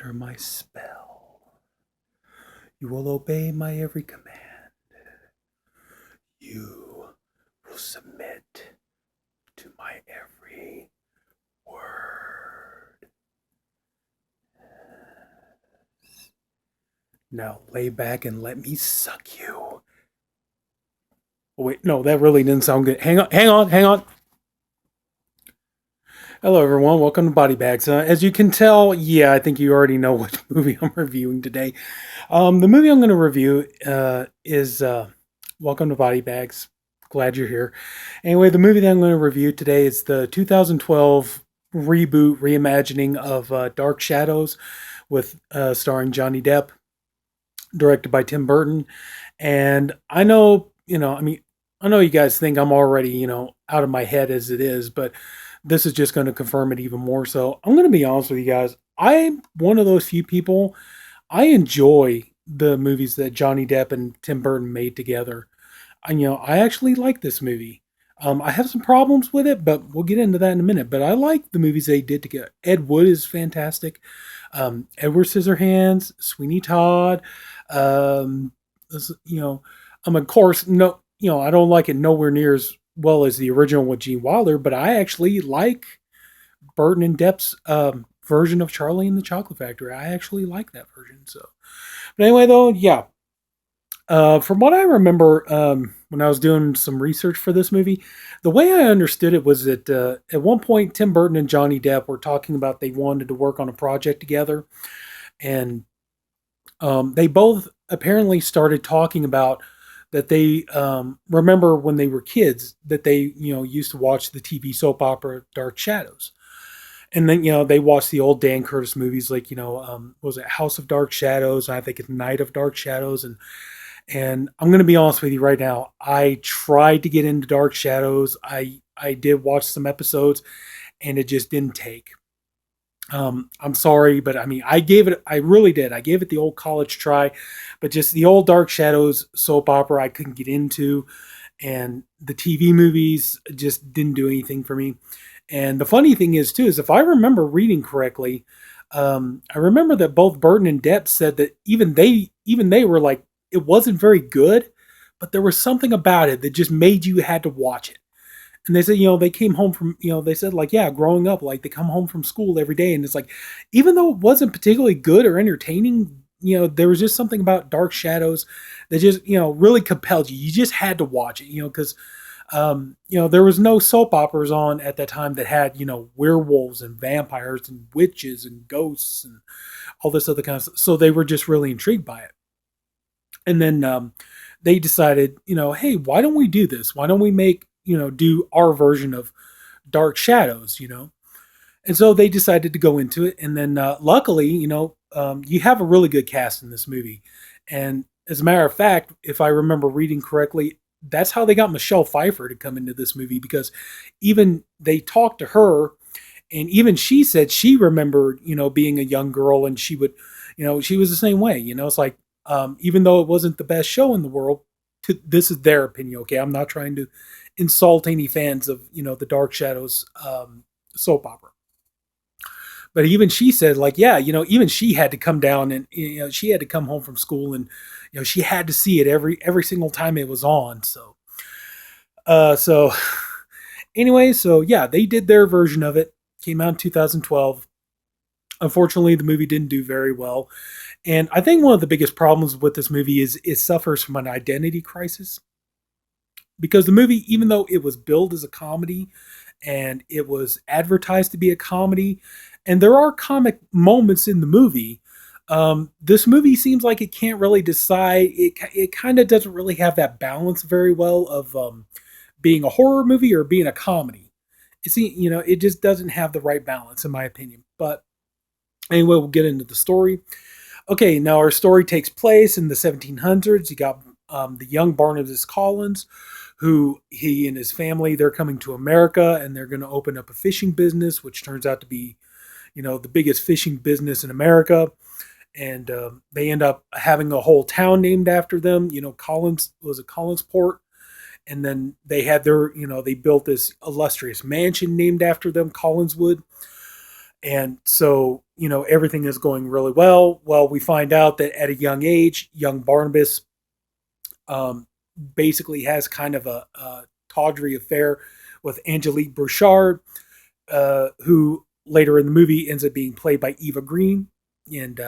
under my spell. You will obey my every command. You will submit to my every word. Now lay back and let me suck you. Oh, wait, no, that really didn't sound good. Hang on. Hello, everyone. Welcome to Body Bags. As you can tell, yeah, I think you already know which movie I'm reviewing today. The movie I'm going to review is Welcome to Body Bags. Glad you're here. Anyway, the movie that I'm going to review today is the 2012 reboot reimagining of Dark Shadows with starring Johnny Depp, directed by Tim Burton. And I know, I know you guys think I'm already, out of my head as it is, but this is just going to confirm it even more. So I'm going to be honest with you guys. I'm one of those few people. I enjoy the movies that Johnny Depp and Tim Burton made together. And, I actually like this movie. I have some problems with it, but we'll get into that in a minute. But I like the movies they did together. Ed Wood is fantastic. Edward Scissorhands, Sweeney Todd. Um, of course, no, I don't like it nowhere near as well as the original with Gene Wilder, but I actually like Burton and Depp's version of Charlie and the Chocolate Factory. I actually like that version. So, but anyway, though, yeah. From what I remember, when I was doing some research for this movie, the way I understood it was that at one point Tim Burton and Johnny Depp were talking about they wanted to work on a project together, and they both apparently started talking about that they remember when they were kids that they used to watch the TV soap opera Dark Shadows, and then they watched the old Dan Curtis movies like was it House of Dark Shadows? I think it's Night of Dark Shadows, and I'm going to be honest with you right now. I tried to get into Dark Shadows. I did watch some episodes, and it just didn't take. I'm sorry, but I mean, I really did. I gave it the old college try, but just the old Dark Shadows soap opera I couldn't get into, and the TV movies just didn't do anything for me. And the funny thing is too, is if I remember reading correctly, I remember that both Burton and Depp said that even they were like, it wasn't very good, but there was something about it that just made you had to watch it. And they said, they came home from, they said like, yeah, growing up, like they come home from school every day. And it's like, even though it wasn't particularly good or entertaining, there was just something about Dark Shadows that just, really compelled you. You just had to watch it, because, there was no soap operas on at that time that had, werewolves and vampires and witches and ghosts and all this other kind of stuff. So they were just really intrigued by it. And then they decided, hey, why don't we do this? Why don't we make, do our version of Dark Shadows, And so they decided to go into it. And then luckily, you have a really good cast in this movie. And as a matter of fact, if I remember reading correctly, that's how they got Michelle Pfeiffer to come into this movie, because even they talked to her, and even she said she remembered, being a young girl, and she would, she was the same way. It's like, even though it wasn't the best show in the world, this is their opinion. Okay, I'm not trying to insult any fans of the Dark Shadows soap opera, but even she said like, yeah, even she had to come down, and she had to come home from school, and she had to see it every single time it was on. So anyway, so yeah, they did their version of it. Came out in 2012. Unfortunately, the movie didn't do very well. And I think one of the biggest problems with this movie is it suffers from an identity crisis. Because the movie, even though it was billed as a comedy and it was advertised to be a comedy, and there are comic moments in the movie, this movie seems like it can't really decide. It kind of doesn't really have that balance very well of being a horror movie or being a comedy. It just doesn't have the right balance, in my opinion. But anyway, we'll get into the story. Okay, now our story takes place in the 1700s. You got the young Barnabas Collins, who he and his family, they're coming to America, and they're going to open up a fishing business, which turns out to be, the biggest fishing business in America. And they end up having a whole town named after them. Collins was a Collinsport. And then they had they built this illustrious mansion named after them, Collinswood. And so, everything is going really well. Well, we find out that at a young age, young Barnabas um, basically has kind of a tawdry affair with Angelique Bouchard, who later in the movie ends up being played by Eva Green. And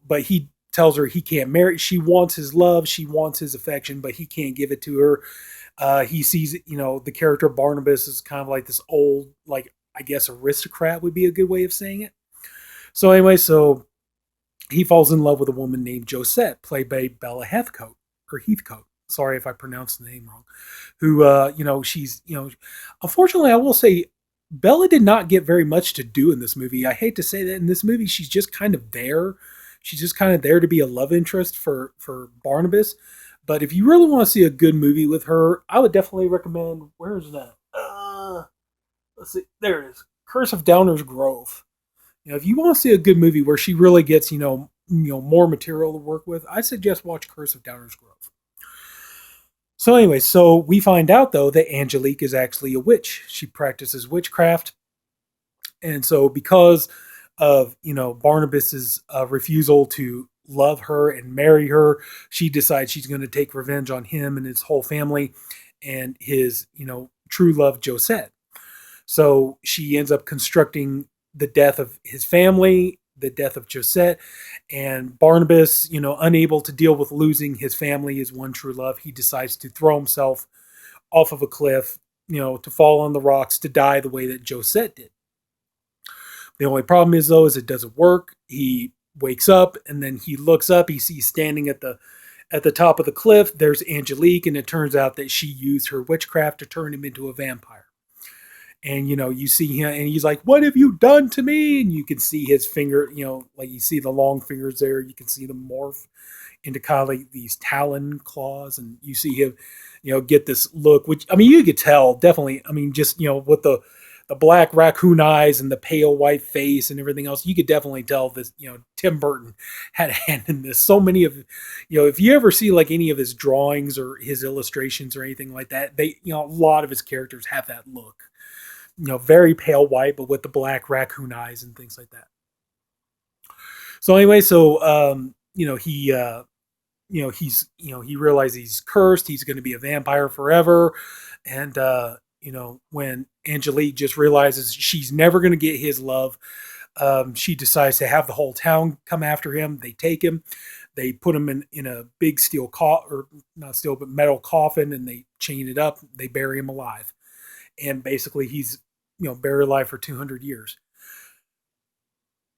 but he tells her he can't marry. She wants his love, she wants his affection, but he can't give it to her. He sees, the character Barnabas is kind of like this old, like, I guess aristocrat would be a good way of saying it. So anyway, so he falls in love with a woman named Josette, played by Bella Heathcote or Heathcote. Sorry if I pronounced the name wrong. Who, she's, unfortunately, I will say, Bella did not get very much to do in this movie. I hate to say that in this movie, she's just kind of there. She's just kind of there to be a love interest for Barnabas. But if you really want to see a good movie with her, I would definitely recommend. Where is that? Let's see. There it is. Curse of Downers Grove. If you want to see a good movie where she really gets, more material to work with, I suggest watch Curse of Downers Grove. So anyway, so we find out though that Angelique is actually a witch. She practices witchcraft, and so because of Barnabas's refusal to love her and marry her, she decides she's going to take revenge on him and his whole family and his true love Josette. So she ends up constructing the death of his family, the death of Josette, and Barnabas, unable to deal with losing his family, his one true love, he decides to throw himself off of a cliff, to fall on the rocks, to die the way that Josette did. The only problem is, though, is it doesn't work. He wakes up and then he looks up. He sees standing at the top of the cliff, there's Angelique, and it turns out that she used her witchcraft to turn him into a vampire. And you see him, and he's like, "What have you done to me?" And you can see his finger, like you see the long fingers there. You can see them morph into kind of like these talon claws, and you see him, get this look. Which, I mean, you could tell definitely. I mean, just with the black raccoon eyes and the pale white face and everything else, you could definitely tell this. Tim Burton had a hand in this. So many of, if you ever see like any of his drawings or his illustrations or anything like that, they, a lot of his characters have that look. Very pale white, but with the black raccoon eyes and things like that. So anyway, so he realizes he's cursed. He's going to be a vampire forever, and when Angelique just realizes she's never going to get his love, she decides to have the whole town come after him. They take him, they put him in a big steel or not steel but metal coffin, and they chain it up. They bury him alive, and basically he's buried alive for 200 years.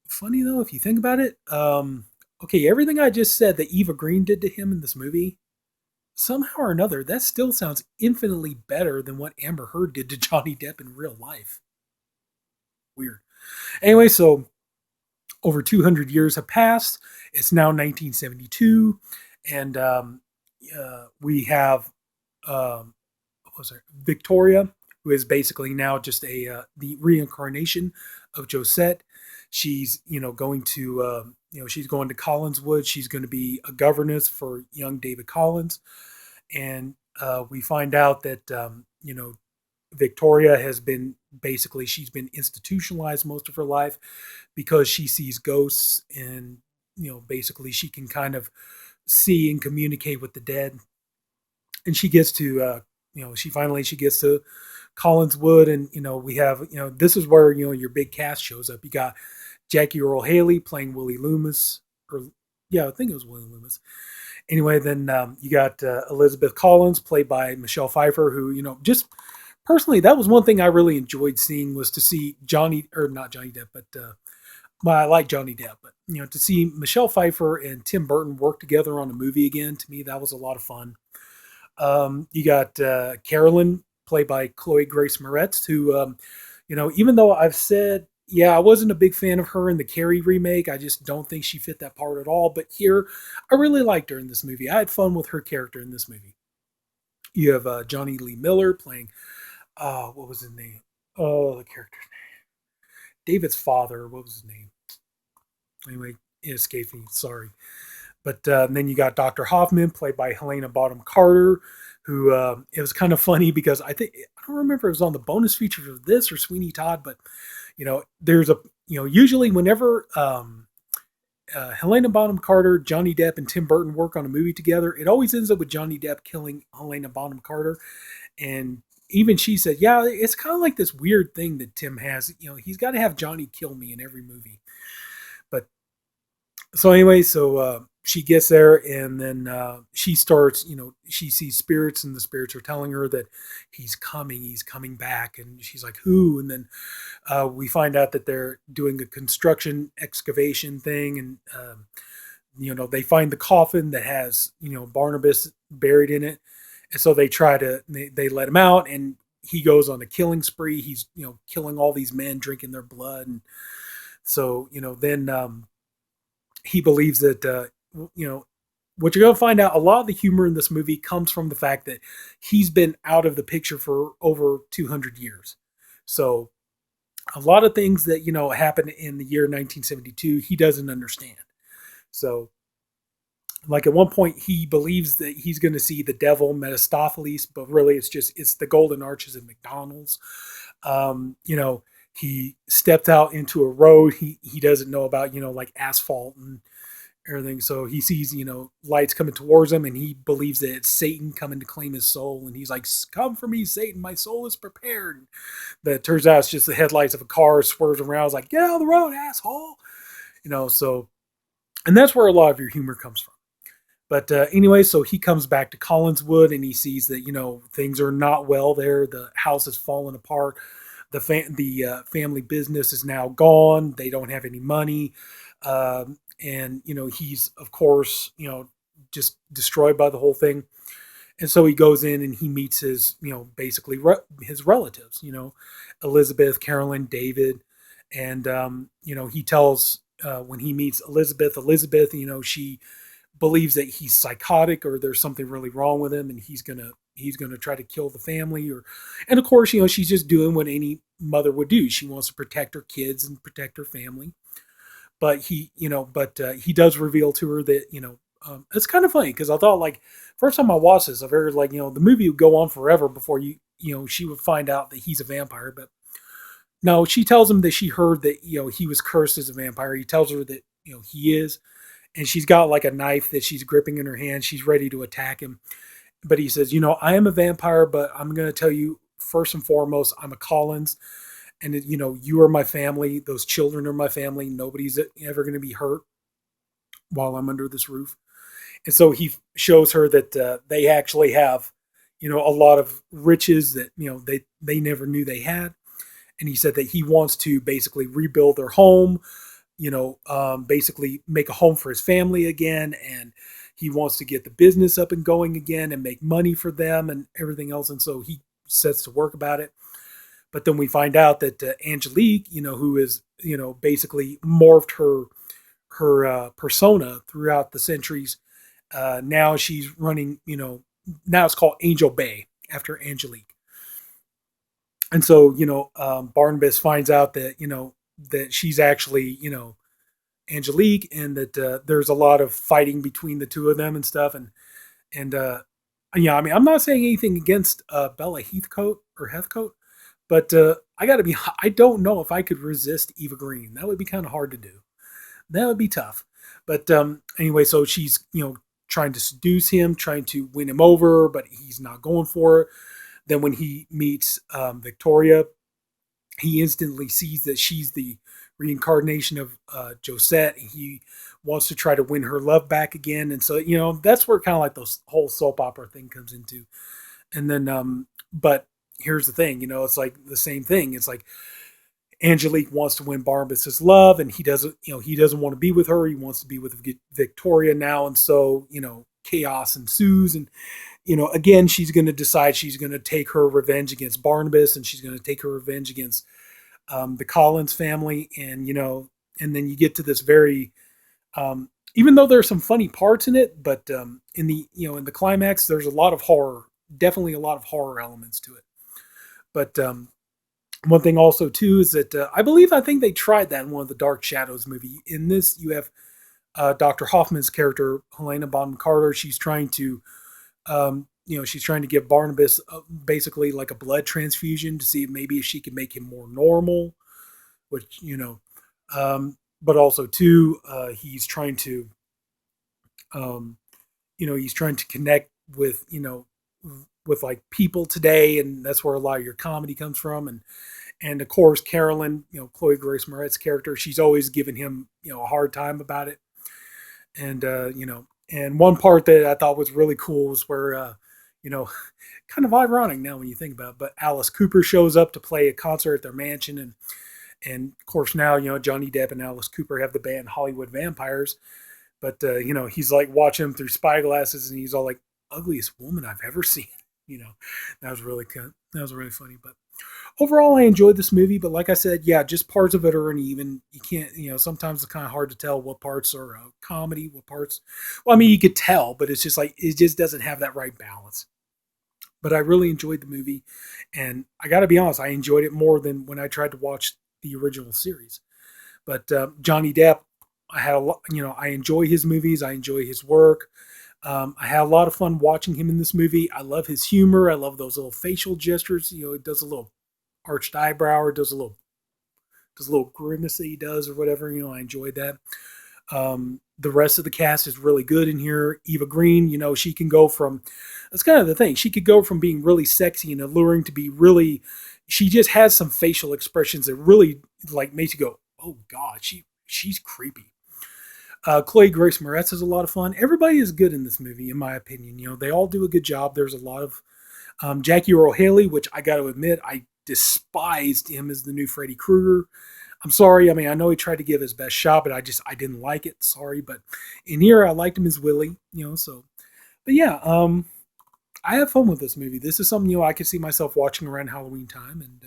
Funny though, if you think about it, okay, everything I just said that Eva Green did to him in this movie, somehow or another, that still sounds infinitely better than what Amber Heard did to Johnny Depp in real life. Weird. Anyway, so over 200 years have passed. It's now 1972, and we have what was it, Victoria, who is basically now just the reincarnation of Josette. She's going to she's going to Collinswood. She's going to be a governess for young David Collins, and we find out that Victoria has been she's been institutionalized most of her life because she sees ghosts, and basically she can kind of see and communicate with the dead, and she gets to she gets to Collinswood, and we have this is where your big cast shows up. You got Jackie Earle Haley playing Willie Loomis, or yeah, I think it was Willie Loomis. Anyway, then you got Elizabeth Collins played by Michelle Pfeiffer, who just personally, that was one thing I really enjoyed seeing, was to see not Johnny Depp, but well, I like Johnny Depp, but to see Michelle Pfeiffer and Tim Burton work together on a movie again, to me that was a lot of fun. You got Carolyn played by Chloe Grace Moretz, who even though I've said, yeah, I wasn't a big fan of her in the Carrie remake. I just don't think she fit that part at all. But here, I really liked her in this movie. I had fun with her character in this movie. You have Johnny Lee Miller playing, what was his name? Oh, the character's name. David's father. What was his name? Anyway, it escaped me. Sorry. But then you got Dr. Hoffman played by Helena Bonham Carter, who it was kind of funny because I don't remember if it was on the bonus features of this or Sweeney Todd, but There's a, usually whenever Helena Bonham Carter, Johnny Depp, and Tim Burton work on a movie together, it always ends up with Johnny Depp killing Helena Bonham Carter. And even she said, yeah, it's kind of like this weird thing that Tim has. He's got to have Johnny kill me in every movie. But so anyway, she gets there, and then she starts, she sees spirits, and the spirits are telling her that he's coming back. And she's like, who? And then we find out that they're doing a construction excavation thing, and they find the coffin that has Barnabas buried in it, and so they let him out, and he goes on a killing spree. He's killing all these men, drinking their blood, and so then he believes that what you're going to find out, a lot of the humor in this movie comes from the fact that he's been out of the picture for over 200 years. So a lot of things that happened in the year 1972 he doesn't understand. So like at one point he believes that he's going to see the devil Mephistopheles, but really it's the golden arches of McDonald's. He stepped out into a road he doesn't know about, like asphalt and everything. So he sees, lights coming towards him, and he believes that it's Satan coming to claim his soul. And he's like, come for me, Satan, my soul is prepared. But it turns out it's just the headlights of a car swerves around. It's like, get out of the road, asshole. So, and that's where a lot of your humor comes from. But anyway, so he comes back to Collinswood, and he sees that, things are not well there. The house has fallen apart. The family business is now gone. They don't have any money. And he's of course just destroyed by the whole thing. And so he goes in and he meets his basically his relatives, Elizabeth, Carolyn, David. And he tells when he meets Elizabeth, she believes that he's psychotic or there's something really wrong with him, and he's gonna try to kill the family. And of course, she's just doing what any mother would do. She wants to protect her kids and protect her family. But he does reveal to her that it's kind of funny because I thought, like, first time I watched this, I figured, like, the movie would go on forever before she would find out that he's a vampire. But no, she tells him that she heard that he was cursed as a vampire. He tells her that he is, and she's got like a knife that she's gripping in her hand. She's ready to attack him, but he says, I am a vampire, but I'm going to tell you first and foremost, I'm a Collins. And you are my family. Those children are my family. Nobody's ever going to be hurt while I'm under this roof. And so he shows her that they actually have, a lot of riches that they never knew they had. And he said that he wants to basically rebuild their home, basically make a home for his family again, and he wants to get the business up and going again and make money for them and everything else. And so he sets to work about it. But then we find out that Angelique, who is, basically morphed her persona throughout the centuries. Now she's running, now it's called Angel Bay after Angelique. And so, Barnabas finds out that, that she's actually, Angelique, and that there's a lot of fighting between the two of them and stuff. And I mean, I'm not saying anything against Bella Heathcote, but I don't know if I could resist Eva Green. That would be kind of hard to do. That would be tough. But anyway, so she's, trying to seduce him, trying to win him over, but he's not going for it. Then when he meets Victoria, he instantly sees that she's the reincarnation of Josette. He wants to try to win her love back again. And so, that's where kind of like those whole soap opera thing comes into. And then, but here's the thing, it's like the same thing. It's like Angelique wants to win Barnabas's love, and he doesn't want to be with her. He wants to be with Victoria now. And so, chaos ensues. And, again, she's going to decide she's going to take her revenge against Barnabas, and she's going to take her revenge against the Collins family. And, and then you get to this very, even though there's some funny parts in it, but in the climax, there's a lot of horror, definitely a lot of horror elements to it. But one thing also too is that I think they tried that in one of the Dark Shadows movie. In this, you have Dr. Hoffman's character, Helena Bonham Carter. She's trying to, she's trying to give Barnabas basically like a blood transfusion to see maybe if she can make him more normal. which but also too, he's trying to, um, he's trying to connect with with like people today, and that's where a lot of your comedy comes from. And of course, Carolyn, Chloe Grace Moretz's character, she's always giving him a hard time about it. And and one part that I thought was really cool was where you know kind of ironic now when you think about it, but Alice Cooper shows up to play a concert at their mansion. And of course now Johnny Depp and Alice Cooper have the band Hollywood Vampires. But he's like watching him through spyglasses, and he's all like, "Ugliest woman I've ever seen." That was really good. That was really funny. But overall, I enjoyed this movie. But like I said, yeah, just parts of it are uneven. You can't, sometimes it's kind of hard to tell what parts are comedy, what parts. Well, I mean, you could tell, but it's just like it just doesn't have that right balance. But I really enjoyed the movie, and I got to be honest, I enjoyed it more than when I tried to watch the original series. But Johnny Depp, I had a lot. I enjoy his movies. I enjoy his work. I had a lot of fun watching him in this movie. I love his humor. I love those little facial gestures. He does a little arched eyebrow, or does a little grimace that he does, or whatever. I enjoyed that. The rest of the cast is really good in here. Eva Green, she can go from. That's kind of the thing. She could go from being really sexy and alluring to be really. She just has some facial expressions that really like makes you go, "Oh God, she's creepy." Chloe Grace Moretz is a lot of fun. Everybody is good in this movie, in my opinion. They all do a good job. There's a lot of Jackie Earle Haley, which I got to admit, I despised him as the new Freddy Krueger. I'm sorry. I mean, I know he tried to give his best shot, but I didn't like it. Sorry, but in here, I liked him as Willie. So, but yeah, I have fun with this movie. This is something I could see myself watching around Halloween time, and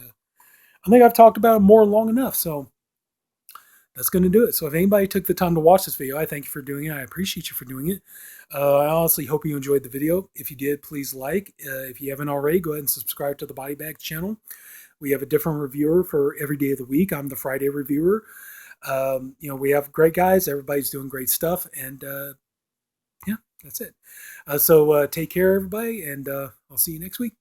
I think I've talked about it more long enough. So that's going to do it. So if anybody took the time to watch this video, I thank you for doing it. I appreciate you for doing it. I honestly hope you enjoyed the video. If you did, please like. If you haven't already, go ahead and subscribe to the Body Bags channel. We have a different reviewer for every day of the week. I'm the Friday reviewer. We have great guys. Everybody's doing great stuff. And yeah, that's it. So take care, everybody. And I'll see you next week.